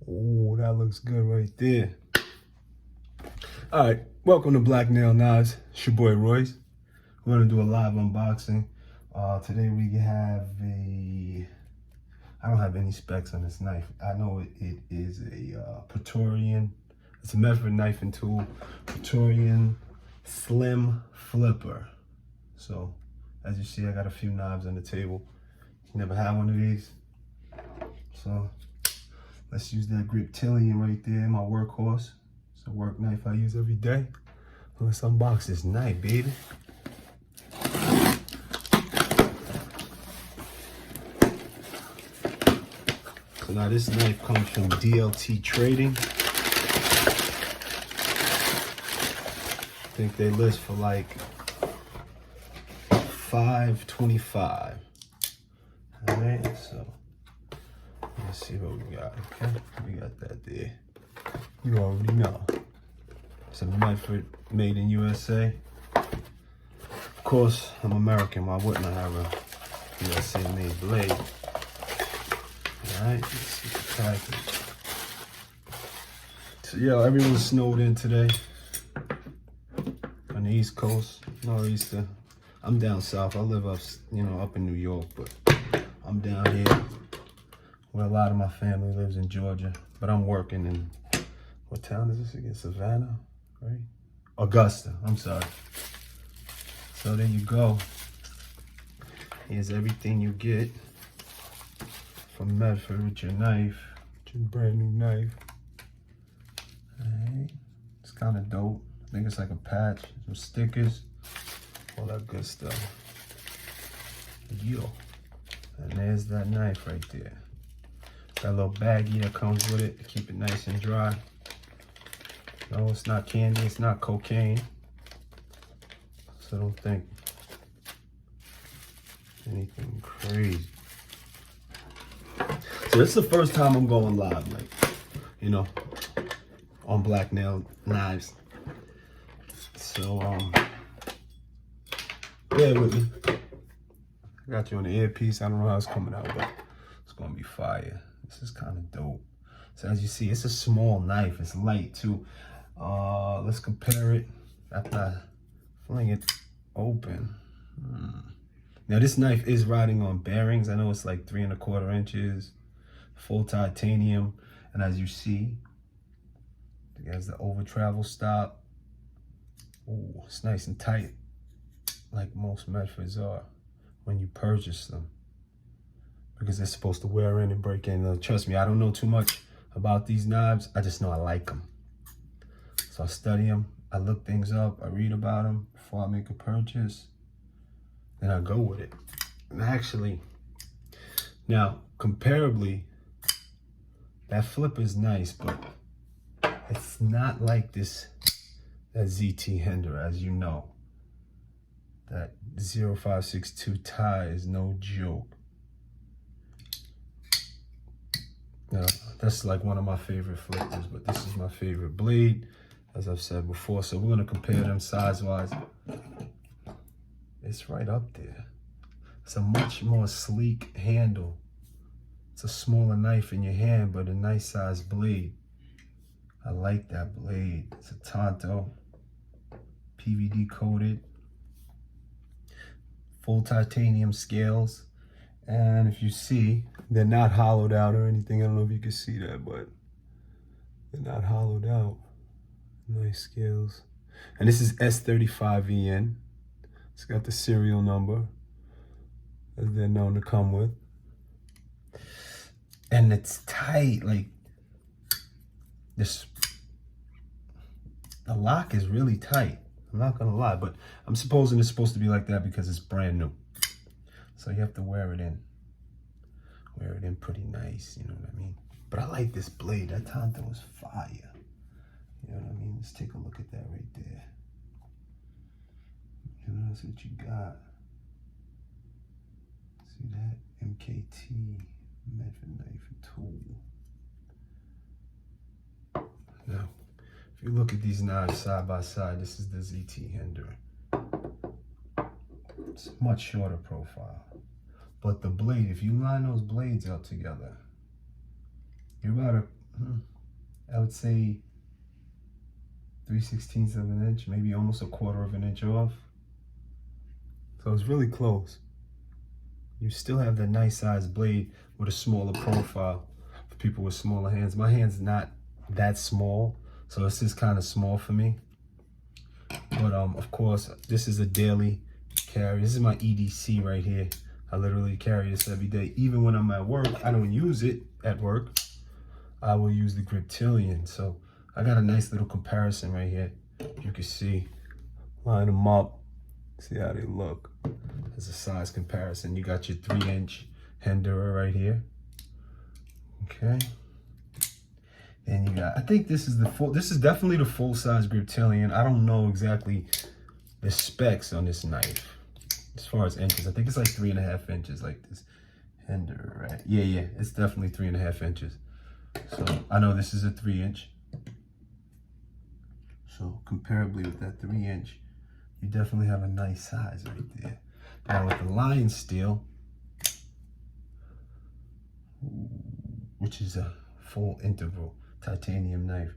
Oh, that looks good right there. All right, welcome to Black Nail Knives. It's your boy Royce. We're gonna do a live unboxing. Today we have I don't have any specs on this knife. I know it is a Praetorian. It's a Medford knife and tool. Praetorian slim flipper. So, as you see, I got a few knives on the table. Never had one of these. So, let's use that Praetorian right there, my workhorse. It's a work knife I use every day. Let's unbox this knife, baby. So now this knife comes from DLT Trading. I think they list for like $5.25. All right, so let's see what we got. Okay, we got that there. You already know. It's a Medford made in USA. Of course, I'm American. Why wouldn't I have a USA made blade? All right, let's see the package. So yeah, everyone's snowed in today on the East Coast, nor'easter. I'm down south. I live up, up in New York, but I'm down here where a lot of my family lives in Georgia. But I'm working in, what town is this again? Savannah, right? Augusta, I'm sorry. So there you go. Here's everything you get from Medford with your knife, with your brand new knife. All right, it's kind of dope. I think it's like a patch, some stickers, all that good stuff. Yo, and there's that knife right there. Got a little baggie that comes with it to keep it nice and dry. No, it's not candy, it's not cocaine. So don't think anything crazy. So this is the first time I'm going live, like, on Black Nail Knives. So, bear with me. I got you on the earpiece. I don't know how it's coming out, but it's gonna be fire. This is kind of dope. So as you see, it's a small knife. It's light too. Let's compare it after I fling it open. Now this knife is riding on bearings. I know it's like 3 1/4 inches, full titanium, and as you see, it has the over travel stop. Oh, it's nice and tight, like most Medfords are when you purchase them, because they're supposed to wear in and break in. Now, trust me, I don't know too much about these knives. I just know I like them. So I study them, I look things up, I read about them before I make a purchase, then I go with it. And actually, now, comparably, that flipper is nice, but it's not like that ZT Hinder, as you know. That 0562 tie is no joke. Now, that's like one of my favorite flippers, but this is my favorite blade, as I've said before. So we're gonna compare them size-wise. It's right up there. It's a much more sleek handle. It's a smaller knife in your hand, but a nice size blade. I like that blade. It's a Tonto, PVD coated, full titanium scales. And if you see, they're not hollowed out or anything. I don't know if you can see that, but they're not hollowed out. Nice scales. And this is S35EN. It's got the serial number, as they're known to come with. And it's tight, like this. The lock is really tight. I'm not gonna lie, but I'm supposing it's supposed to be like that because it's brand new. So you have to wear it in. Wear it in pretty nice, you know what I mean? But I like this blade. That Tonto was fire. You know what I mean? Let's take a look at that right there. You know, that's what you got. See that? MKT, Medford knife and tool. Now, if you look at these knives side by side, this is the ZT Hinder. It's a much shorter profile. But the blade, if you line those blades up together, you're about would say 3/16 of an inch, maybe almost a 1/4 of an inch off. So it's really close. You still have that nice size blade with a smaller profile for people with smaller hands. My hand's not that small, so this is kind of small for me. But of course, this is a daily carry. This is my EDC right here. I literally carry this every day. Even when I'm at work, I don't use it at work. I will use the Praetorian. So I got a nice little comparison right here. You can see, line them up, see how they look. As a size comparison, you got your 3-inch Hinderer right here. Okay. Then you got, I think this is definitely the full-size Praetorian. I don't know exactly the specs on this knife as far as inches. I think it's like 3.5 inches, like this Hinderer, right? Yeah, it's definitely 3.5 inches. So I know this is a 3-inch. So comparably with that 3-inch, you definitely have a nice size right there. Now with the Lion Steel, which is a full integral titanium knife,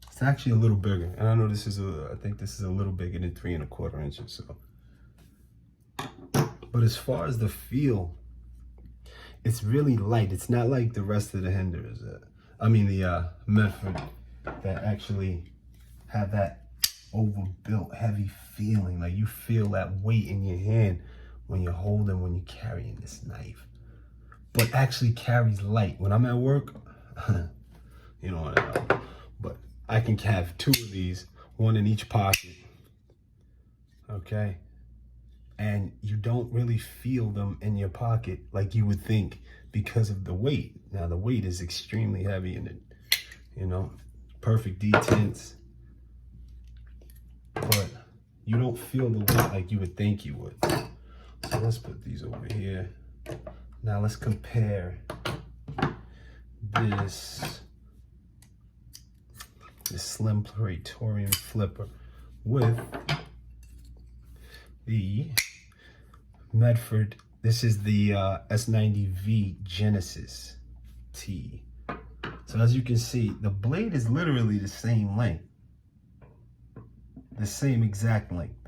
it's actually a little bigger. And I know this is I think this is a little bigger than 3¼ inches. So, but as far as the feel, it's really light. It's not like the rest of the Hinderers. I mean the Medford that actually have that overbuilt, heavy feeling. Like you feel that weight in your hand when you're holding, when you're carrying this knife. But actually carries light. When I'm at work, you know, but I can have 2 of these, one in each pocket. Okay? And you don't really feel them in your pocket like you would think because of the weight. Now the weight is extremely heavy and you know, perfect detents. But you don't feel the weight like you would think you would. So let's put these over here. Now let's compare this slim Praetorian flipper with the Medford. This is the S90V Genesis T. So as you can see, the blade is literally the same length. The same exact length.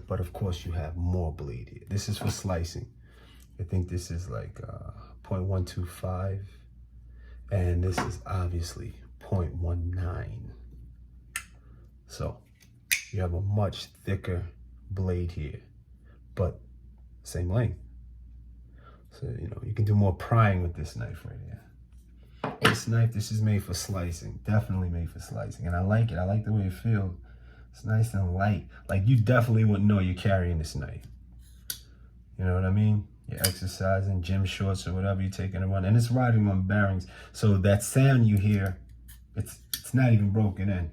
But of course you have more blade here. This is for slicing. I think this is like 0.125. And this is obviously 0.19. So you have a much thicker blade here, but same length. So, you know, you can do more prying with this knife right here. This knife, this is made for slicing. Definitely made for slicing. And I like it. I like the way it feels. It's nice and light. Like you definitely wouldn't know you're carrying this knife. You know what I mean? You're exercising, gym shorts or whatever, you're taking a run. And it's riding on bearings. So that sound you hear, it's not even broken in.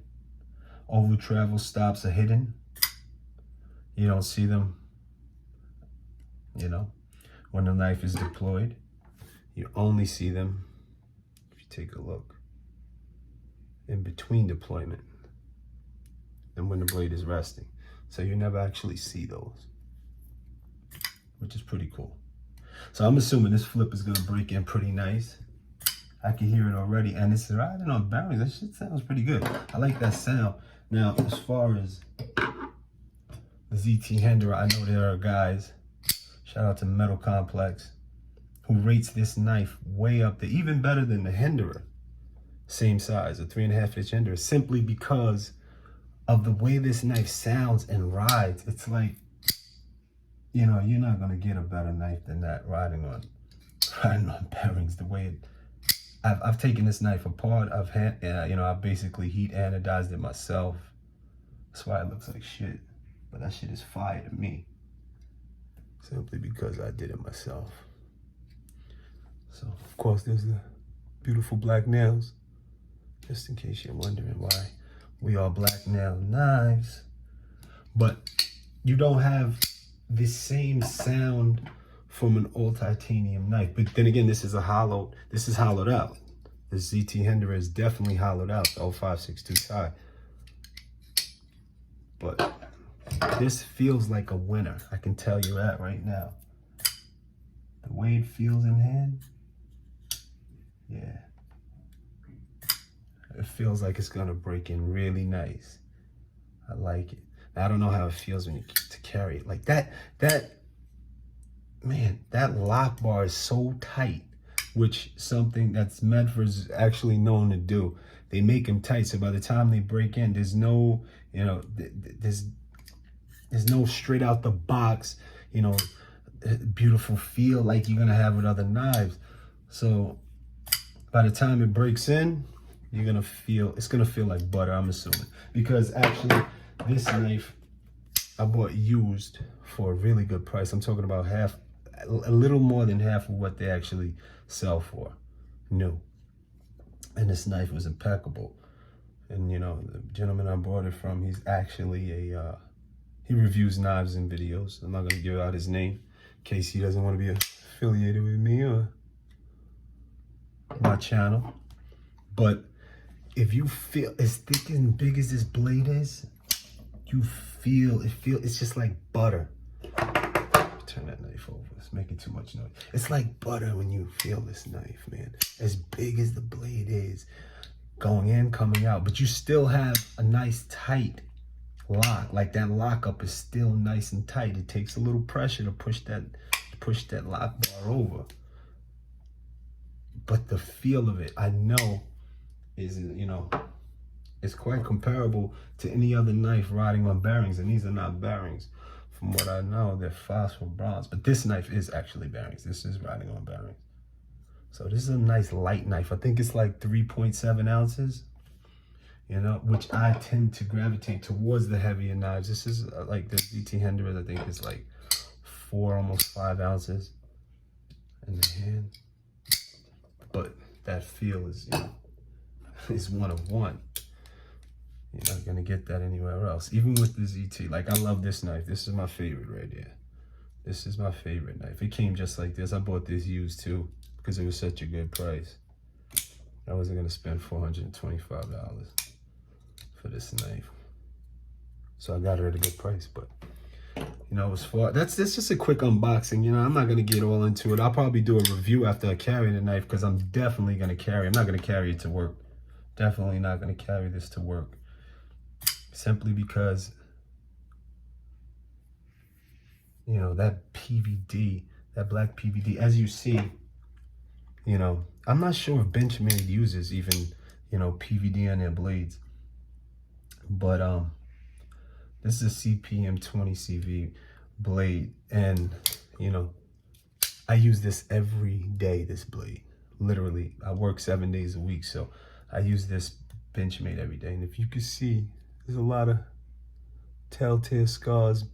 Over travel stops are hidden. You don't see them, you know, when the knife is deployed. You only see them, if you take a look, in between deployment and when the blade is resting. So you never actually see those, which is pretty cool. So I'm assuming this flip is gonna break in pretty nice. I can hear it already, and it's riding on bearings. That shit sounds pretty good. I like that sound. Now, as far as the ZT Hinderer, I know there are guys, shout out to Metal Complex, who rates this knife way up there, even better than the Hinderer. Same size, a 3.5-inch Hinderer, simply because of the way this knife sounds and rides. It's like, you know, you're not gonna get a better knife than that riding on bearings. The way it, I've taken this knife apart. I've basically heat anodized it myself. That's why it looks like shit, but that shit is fire to me, simply because I did it myself. So of course there's the beautiful black nails, just in case you're wondering why we are black nail knives. But you don't have the same sound from an all titanium knife. But then again, this is hollowed out. The ZT Hinderer is definitely hollowed out, the 0562 tie. But this feels like a winner. I can tell you that right now. The way it feels in hand, feels like it's gonna break in really nice. I like it. I don't know how it feels when you to carry it like that. Man, that lock bar is so tight, which something that's Medford's actually known to do. They make them tight, so by the time they break in, there's no, you know, there's no straight out the box, you know, beautiful feel like you're gonna have with other knives. So by the time it breaks in, you're gonna feel, it's gonna feel like butter, I'm assuming. Because actually, this knife I bought used for a really good price. I'm talking about half, a little more than half of what they actually sell for new. And this knife was impeccable. And you know, the gentleman I bought it from, he's actually a, he reviews knives and videos. I'm not gonna give out his name in case he doesn't want to be affiliated with me or my channel. But if you feel as thick and big as this blade is, you feel it's just like butter. Turn that knife over, it's making too much noise. It's like butter when you feel this knife, man. As big as the blade is, going in, coming out, but you still have a nice tight lock. Like that lockup is still nice and tight. It takes a little pressure to push that lock bar over. But the feel of it, I know, is, you know, it's quite comparable to any other knife riding on bearings, and these are not bearings. From what I know, they're phosphor bronze, but this knife is actually bearings. This is riding on bearings. So this is a nice light knife. I think it's like 3.7 ounces, you know, which I tend to gravitate towards the heavier knives. This is like the DT Henders, I think it's like 4, almost 5 ounces in the hand. But that feel is, you know, is one of one. You're not gonna get that anywhere else. Even with the ZT, like I love this knife. This is my favorite right here. This is my favorite knife. It came just like this. I bought this used too because it was such a good price. I wasn't gonna spend $425 for this knife. So I got it at a good price, but you know, as far, that's just a quick unboxing. You know, I'm not gonna get all into it. I'll probably do a review after I carry the knife because I'm definitely gonna carry. I'm not gonna carry it to work. Definitely not gonna carry this to work. Simply because, you know, that PVD, that black PVD, as you see, you know, I'm not sure if Benchmade uses even, you know, PVD on their blades. But this is a CPM 20 CV blade, and you know, I use this every day, this blade. Literally, I work 7 days a week, so I use this Benchmade every day. And if you can see, there's a lot of telltale scars,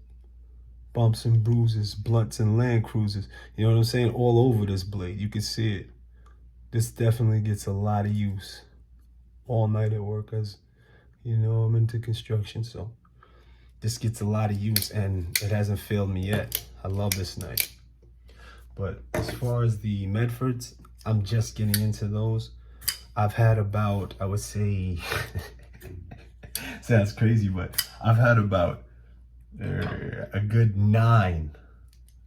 bumps and bruises, blunts and Land Cruisers. You know what I'm saying? All over this blade. You can see it. This definitely gets a lot of use all night at work, as you know, I'm into construction, so this gets a lot of use and it hasn't failed me yet. I love this knife. But as far as the Medfords, I'm just getting into those. I've had about, I would say, sounds crazy, but I've had about a good nine,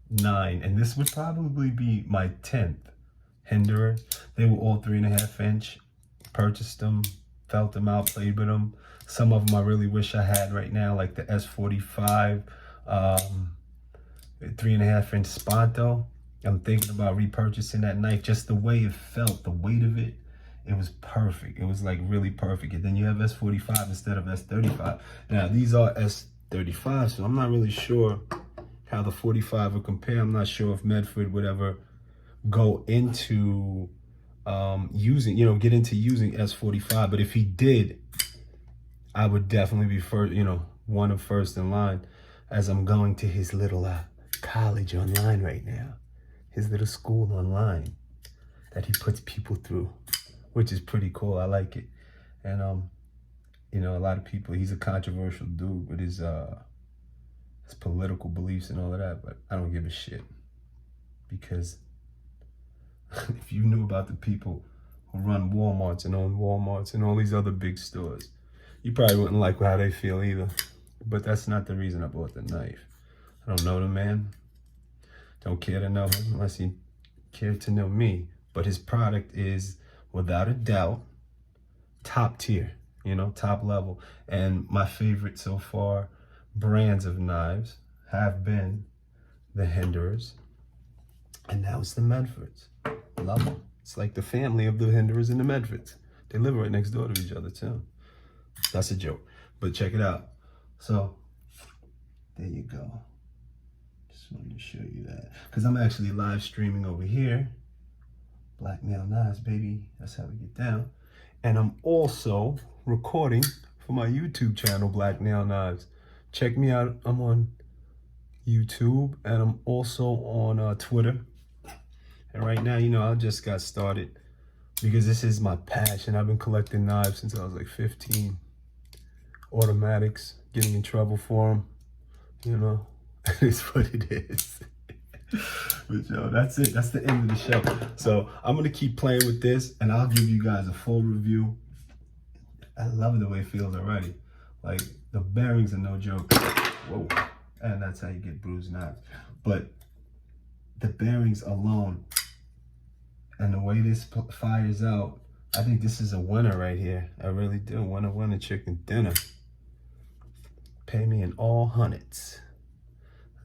and this would probably be my 10th Hender. They were all 3.5 inch. Purchased them, felt them out, played with them. Some of them I really wish I had right now, like the S45 3.5 inch Sponto. I'm thinking about repurchasing that knife. Just the way it felt, the weight of it, it was perfect. It was like really perfect. And then you have S45 instead of S35. Now these are S35, so I'm not really sure how the 45 would compare. I'm not sure if Medford would ever go into using, you know, get into using S45. But if he did, I would definitely be first, you know, one of first in line, as I'm going to his little college online right now, his little school online that he puts people through, which is pretty cool. I like it. And you know, a lot of people, he's a controversial dude with his political beliefs and all of that, but I don't give a shit, because if you knew about the people who run Walmarts and own Walmarts and all these other big stores, you probably wouldn't like how they feel either. But that's not the reason I bought the knife. I don't know the man. Don't care to know him unless he cared to know me. But his product is, without a doubt, top tier, you know, top level. And my favorite so far brands of knives have been the Hinderers, and now it's the Medfords. Love them. It's like the family of the Hinderers and the Medfords. They live right next door to each other too. That's a joke, but check it out. So there you go. Just wanted to show you that because I'm actually live streaming over here. Black Nail Knives, baby. That's how we get down. And I'm also recording for my YouTube channel, Black Nail Knives. Check me out. I'm on YouTube and I'm also on Twitter. And right now, you know, I just got started because this is my passion. I've been collecting knives since I was like 15. Automatics, getting in trouble for them, you know. It's what it is. But yo, that's it. That's the end of the show. So I'm gonna keep playing with this and I'll give you guys a full review. I love the way it feels already. Like the bearings are no joke. Whoa. And that's how you get bruised knives. But the bearings alone and the way this fires out, I think this is a winner right here. I really do. Winner chicken dinner. Pay me in all hundreds.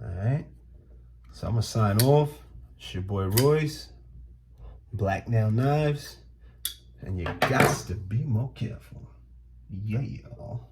All right. So I'm going to sign off. It's your boy Royce. Black Nail Knives. And you got to be more careful. Yeah, y'all.